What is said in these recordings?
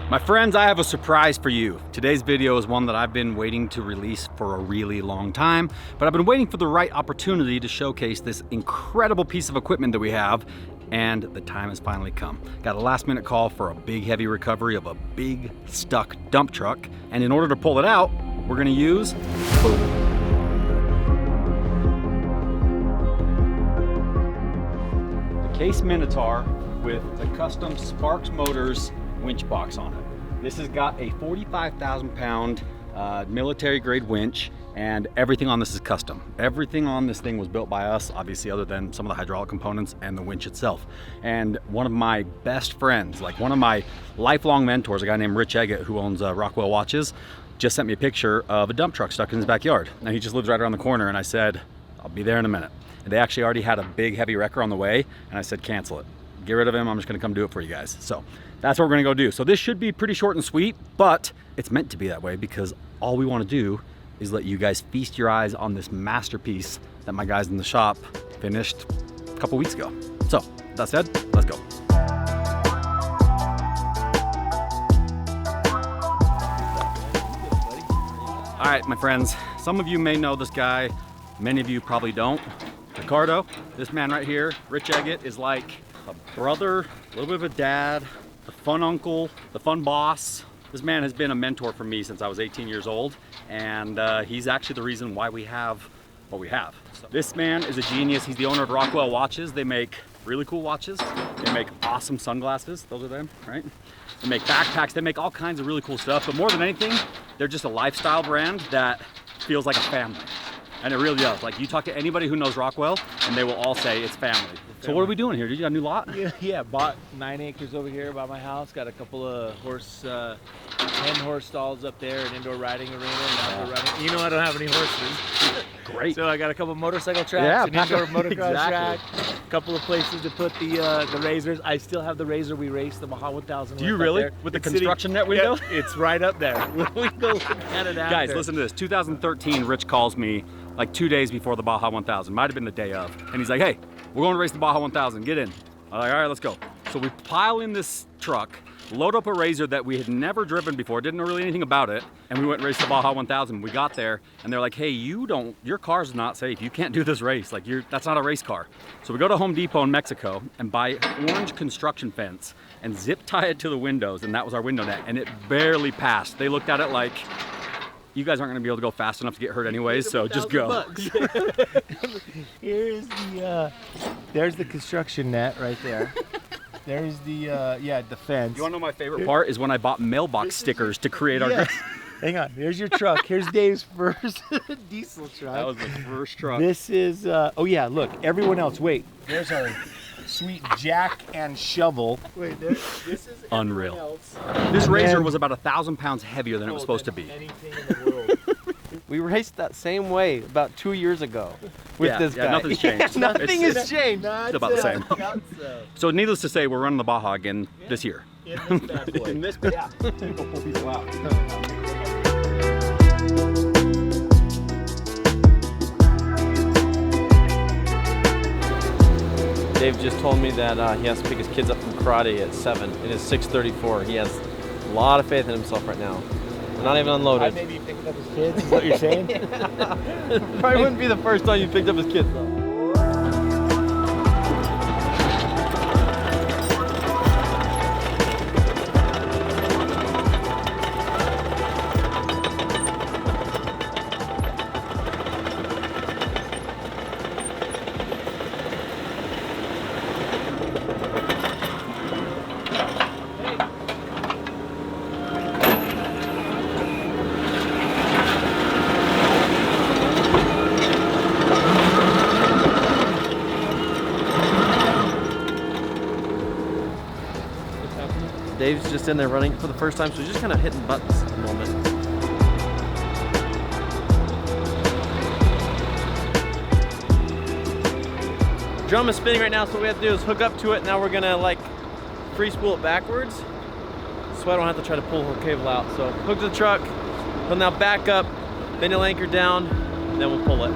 My friends, I have a surprise for you. Today's video is one that I've been waiting to release for a really long time, but I've been waiting for the right opportunity to showcase this incredible piece of equipment that we have, and the time has finally come. Got a last minute call for a big heavy recovery of a big stuck dump truck, and in order to pull it out, we're gonna use the Case Minotaur with the custom Sparks Motors winch box on it. This has got a 45,000 pound military grade winch, and everything on this is custom. Everything on this thing was built by us, obviously, other than some of the hydraulic components and the winch itself. And one of my best friends, like one of my lifelong mentors, a guy named Rich Eggett, who owns Rockwell watches, just sent me a picture of a dump truck stuck in his backyard. And he just lives right around the corner, and I said, I'll be there in a minute. And they actually already had a big heavy wrecker on the way, and I said, cancel it. Get rid of him, I'm just gonna come do it for you guys. So that's what we're gonna go do. So this should be pretty short and sweet, but it's meant to be that way because all we wanna do is let you guys feast your eyes on this masterpiece that my guys in the shop finished a couple weeks ago. So that said, let's go. All right, my friends, some of you may know this guy, many of you probably don't. Ricardo, this man right here, Rich Eggett, is like a brother, a little bit of a dad, the fun uncle, the fun boss. This man has been a mentor for me since I was 18 years old, and he's actually the reason why we have what we have. So this man is a genius. He's the owner of Rockwell watches. They make really cool watches. They make awesome sunglasses. Those are them, right? They make backpacks. They make all kinds of really cool stuff, but more than anything, they're just a lifestyle brand that feels like a family. And it really does. Like, you talk to anybody who knows Rockwell, and they will all say it's family. So what are we doing here? Did you got a new lot? Yeah, bought 9 acres over here by my house. Got a couple of 10 horse stalls up there, an indoor riding arena, and outdoor riding. You know I don't have any horses. Great. So I got a couple of motorcycle tracks, an indoor motocross track, a couple of places to put the razors. I still have the razor we raced, the Baja 1000. Do you really? With the construction net window? Yeah, it's right up there. We go look at it after. Guys, listen to this. 2013, Rich calls me like 2 days before the Baja 1000. Might have been the day of. And he's like, hey, we're going to race the Baja 1000. Get in. I'm like, all right, let's go. So we pile in this truck, load up a razor that we had never driven before, didn't know really anything about it, and we went and raced the Baja 1000. We got there, and they're like, hey, your car's not safe. You can't do this race. Like, that's not a race car. So we go to Home Depot in Mexico and buy orange construction fence and zip tie it to the windows, and that was our window net, and it barely passed. They looked at it like, you guys aren't gonna be able to go fast enough to get hurt anyway, so just go. Here's there's the construction net right there. There's the the fence. You wanna know my favorite part is when I bought mailbox stickers to create our Hang on, here's your truck. Here's Dave's first diesel truck. That was the first truck. This is, oh yeah, look, everyone else, wait. There's our sweet jack and shovel. Wait, this is unreal. Else. This razor was about 1,000 pounds heavier than it was supposed to be. Anything in the world. We raced that same way about 2 years ago with this guy. Nothing's changed. Nothing has changed. It's about the same. So needless to say, we're running the Baja again this year. In this bad boy. In this bad Wow. Dave just told me that he has to pick his kids up from karate at 7. It is 6:34. He has a lot of faith in himself right now. We're not even unloaded. Maybe picking up his kids, is what you're saying? Probably wouldn't be the first time you picked up his kids though. Dave's just in there running for the first time, so he's just kind of hitting buttons at the moment. Drum is spinning right now, so what we have to do is hook up to it. Now we're gonna like free spool it backwards, so I don't have to try to pull the cable out. So hook to the truck, he'll now back up, then he'll anchor down, and then we'll pull it.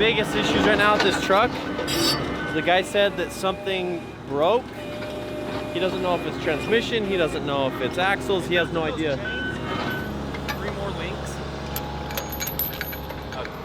biggest issues right now with this truck. The guy said that something broke. He doesn't know if it's transmission, he doesn't know if it's axles, he has no idea. 3 more links.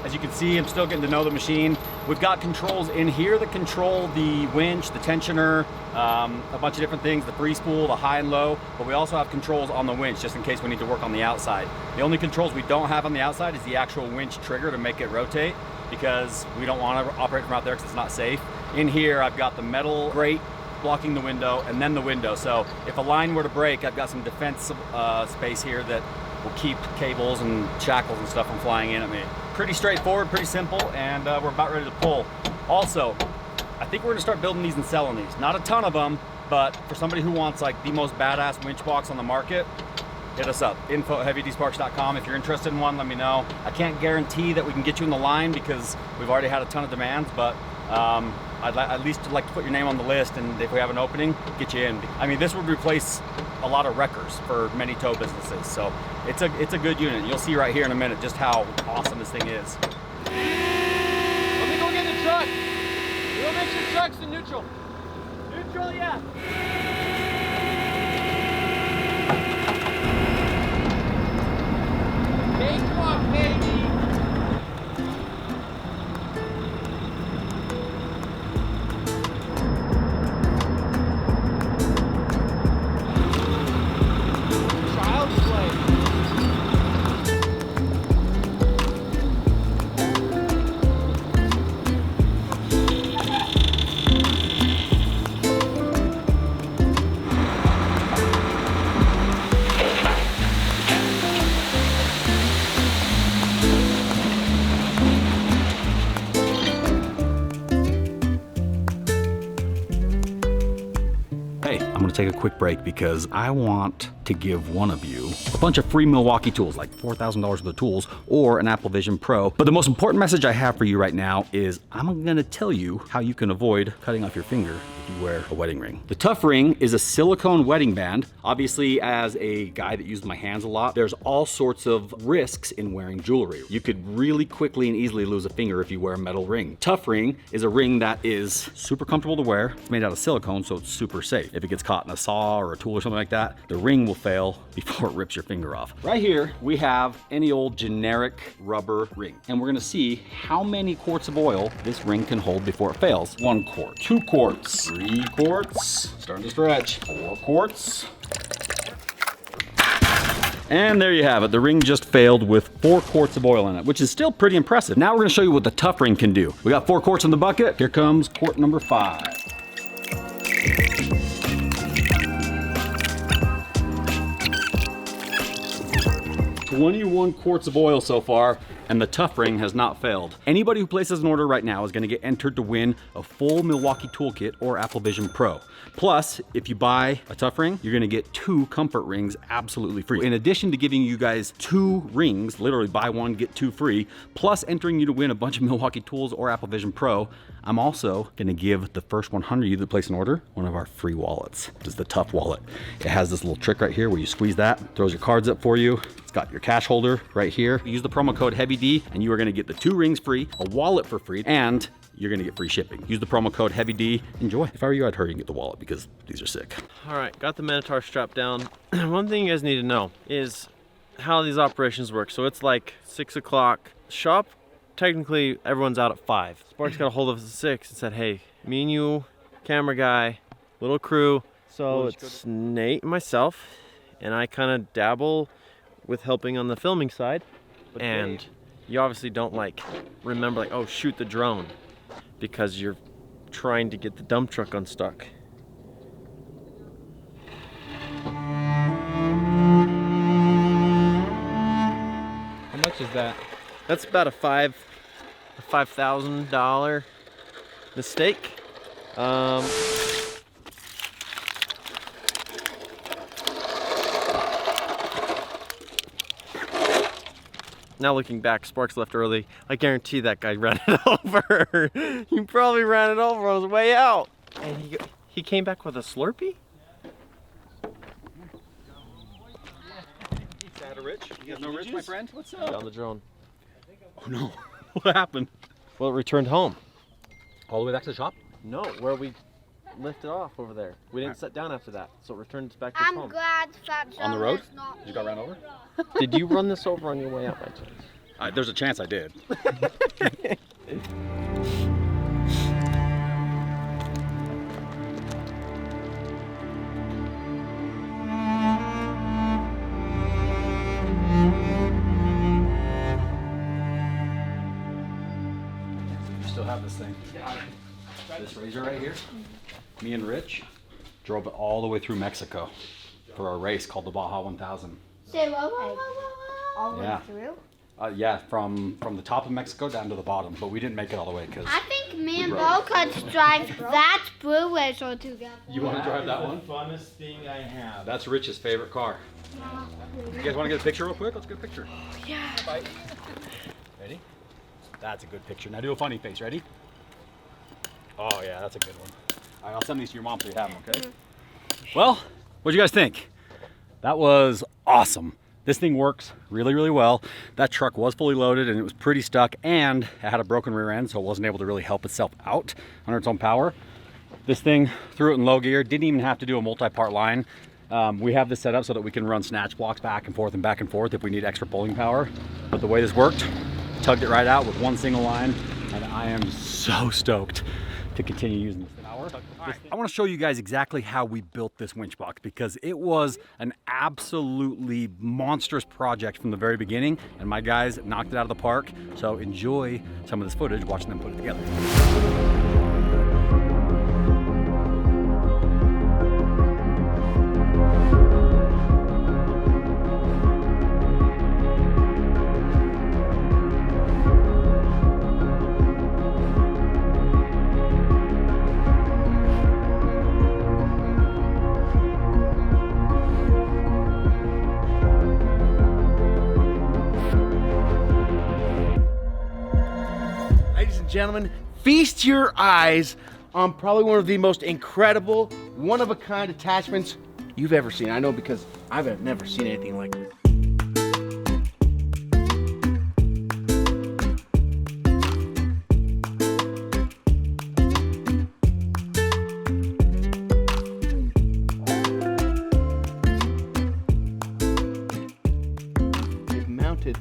As you can see, I'm still getting to know the machine. We've got controls in here that control the winch, the tensioner, a bunch of different things, the free spool, the high and low, but we also have controls on the winch just in case we need to work on the outside. The only controls we don't have on the outside is the actual winch trigger to make it rotate, because we don't want to operate from out there because it's not safe. In here, I've got the metal grate blocking the window and then the window. So if a line were to break, I've got some defense space here that will keep cables and shackles and stuff from flying in at me. Pretty straightforward, pretty simple, and we're about ready to pull. Also, I think we're gonna start building these and selling these. Not a ton of them, but for somebody who wants like the most badass winch box on the market, hit us up, info@heavydsparks.com. If you're interested in one, let me know. I can't guarantee that we can get you in the line because we've already had a ton of demands, but I'd at least like to put your name on the list, and if we have an opening, get you in. I mean, this would replace a lot of wreckers for many tow businesses, so it's a good unit. You'll see right here in a minute just how awesome this thing is. Let me go get the truck. We'll make sure truck's in neutral. Neutral, yeah. Cakewalk, baby. Child's play. Hey, I'm gonna take a quick break because I want to give one of you a bunch of free Milwaukee tools, like $4,000 worth of tools, or an Apple Vision Pro. But the most important message I have for you right now is I'm gonna tell you how you can avoid cutting off your finger if you wear a wedding ring. The Tuff Ring is a silicone wedding band. Obviously, as a guy that uses my hands a lot, there's all sorts of risks in wearing jewelry. You could really quickly and easily lose a finger if you wear a metal ring. Tuff Ring is a ring that is super comfortable to wear. It's made out of silicone, so it's super safe. If it gets caught in a saw or a tool or something like that, the ring will fail before it rips your finger off. Right here, we have any old generic rubber ring, and we're gonna see how many quarts of oil this ring can hold before it fails. 1 quart, 2 quarts, 3 quarts, starting to stretch, 4 quarts. And there you have it. The ring just failed with 4 quarts of oil in it, which is still pretty impressive. Now we're gonna show you what the Tuff Ring can do. We got 4 quarts in the bucket. Here comes quart number 5. 21 quarts of oil so far, and the Tuff Ring has not failed. Anybody who places an order right now is gonna get entered to win a full Milwaukee toolkit or Apple Vision Pro. Plus, if you buy a Tuff Ring, you're gonna get 2 comfort rings absolutely free. In addition to giving you guys 2 rings, literally buy 1, get 2 free, plus entering you to win a bunch of Milwaukee tools or Apple Vision Pro, I'm also gonna give the first 100 of you that place an order one of our free wallets. This is the Tuff wallet. It has this little trick right here where you squeeze that, throws your cards up for you. It's got your cash holder right here. Use the promo code HEAVYD and you are gonna get the 2 rings free, a wallet for free, and you're gonna get free shipping. Use the promo code HEAVYD. Enjoy. If I were you, I'd hurry and get the wallet because these are sick. All right, got the Minotaur strapped down. One thing you guys need to know is how these operations work. So it's like 6 o'clock. Shop, technically everyone's out at 5. Sparks got a hold of us at 6 and said, hey, me and you, camera guy, little crew. So it's Nate and myself, and I kind of dabble with helping on the filming side. And you obviously don't like remember like, oh, shoot the drone, because you're trying to get the dump truck unstuck. How much is that? That's about a $5,000 mistake. Now looking back, Sparks left early. I guarantee that guy ran it over. He probably ran it over on his way out. And he came back with a Slurpee? Rich? You got no Rich, my friend? What's up? Down the drone. Oh no. What happened? Well, it returned home. All the way back to the shop? No, where we lifted off over there. We didn't sit down after that, so it returned back to its home. I'm glad that On the road? is not You got ran over? Did you run this over on your way out by chance? There's a chance I did. You still have this thing. This razor right here. Me and Rich drove it all the way through Mexico for a race called the Baja 1000. Say all the way Yeah. through? Yeah, from the top of Mexico down to the bottom, but we didn't make it all the way because. I think me and Bo could drive that blue razor together. You want to drive that one? Funnest thing I have. That's Rich's favorite car. You guys want to get a picture real quick? Let's get a picture. Yeah. Ready? That's a good picture. Now do a funny face. Ready? Oh yeah, that's a good one. All right, I'll send these to your mom so you have them, okay? Well, what'd you guys think? That was awesome. This thing works really, really well. That truck was fully loaded and it was pretty stuck, and it had a broken rear end, so it wasn't able to really help itself out under its own power. This thing threw it in low gear, didn't even have to do a multi-part line. We have this set up so that we can run snatch blocks back and forth if we need extra pulling power. But the way this worked, tugged it right out with one single line, and I am so stoked to continue using this power. I want to show you guys exactly how we built this winch box, because it was an absolutely monstrous project from the very beginning, and my guys knocked it out of the park. So enjoy some of this footage watching them put it together. Ladies and gentlemen, feast your eyes on probably one of the most incredible, one-of-a-kind attachments you've ever seen. I know because I've never seen anything like this. They've mounted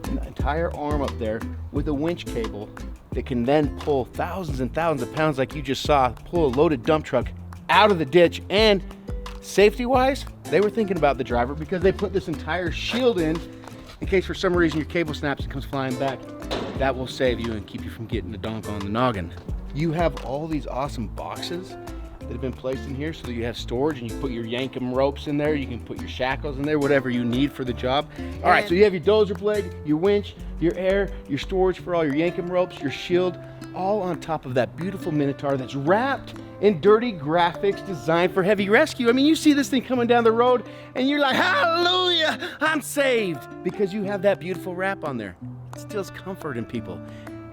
an entire arm up there with a winch cable that can then pull thousands and thousands of pounds, like you just saw, pull a loaded dump truck out of the ditch. And safety-wise, they were thinking about the driver because they put this entire shield in case for some reason your cable snaps and comes flying back. That will save you and keep you from getting the donk on the noggin. You have all these awesome boxes that have been placed in here so that you have storage, and you can put your Yankum ropes in there, you can put your shackles in there, whatever you need for the job. All right, so you have your dozer blade, your winch, your air, your storage for all your Yankum ropes, your shield, all on top of that beautiful Minotaur that's wrapped in dirty graphics designed for heavy rescue. I mean, you see this thing coming down the road and you're like, hallelujah, I'm saved, because you have that beautiful wrap on there. It instills comfort in people.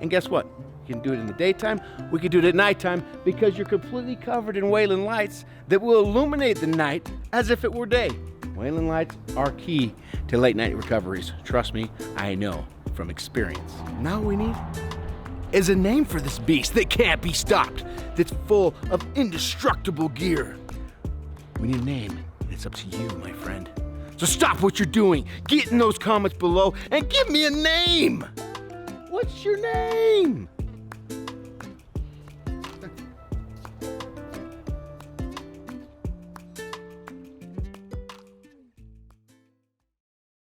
And guess what? You can do it in the daytime, we can do it at nighttime, because you're completely covered in Wayland lights that will illuminate the night as if it were day. Wayland lights are key to late night recoveries. Trust me, I know from experience. Now we need is a name for this beast that can't be stopped, that's full of indestructible gear. We need a name, and it's up to you, my friend. So stop what you're doing, get in those comments below, and give me a name. What's your name?